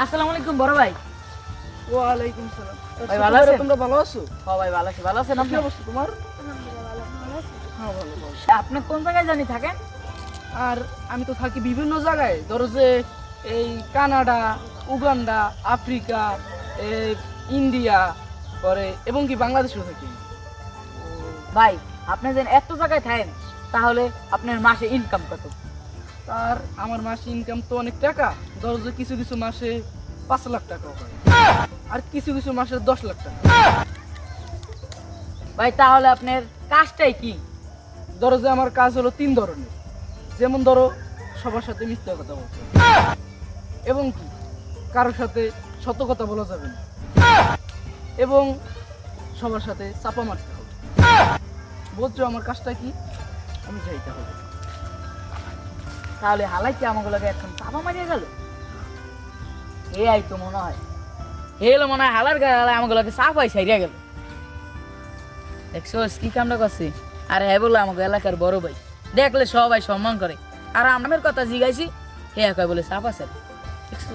আসসালামু আলাইকুম বড় ভাই। ওয়ালাইকুম সালাম। ভাই ভালো আছেন? তোমরা ভালো আছো? হ্যাঁ ভাই ভালো আছি। ভালো আছেন কি আপনি? অবস্থা তোমার? আলহামদুলিল্লাহ ভালো আছি। হ্যাঁ ভালো ভালো। আপনি কোন জায়গায় জানি থাকেন? আর আমি তো থাকি বিভিন্ন জায়গায়, ধরো যে এই কানাডা, উগান্ডা, আফ্রিকা, এই ইন্ডিয়া, পরে এবং কি বাংলাদেশেও থাকি। ভাই আপনি যেন এত জায়গায় থাকেন তাহলে আপনার মাসে ইনকাম কত? আর আমার মাসে ইনকাম তো অনেক টাকা, ধরো যে কিছু কিছু মাসে 5 লাখ টাকা হয়, আর কিছু কিছু মাসে 10 লাখ টাকা। ভাই তাহলে আপনার কাজটাই কি? ধরো যে আমার কাজ হলো 3 ধরনের, যেমন ধরো সবার সাথে মিথ্যা কথা বলতে হবে, এবং কি কারোর সাথে সত্য কথা বলা যাবে না, এবং সবার সাথে চাপা মারতে হবে। বুঝছো আমার কাজটা কি? আমি যাইতে হবে। তাহলে হালাই কি আমাকে লাগে এখন চাপা মারিয়ে গেল? এ আই তো মনে হয় এলো মনে হয় হালার গায়ে হালাই আমাকে লাগে চাপাই সাইরিয়া গেল। দেখছো কি কামটা করছি? আর হ্যাঁ বললো আমাকে এলাকার বড় ভাই, দেখলে সবাই সম্মান করে, আর আমের কথা জিগাইছি হে কয় বলে চাপা স্যার। দেখছো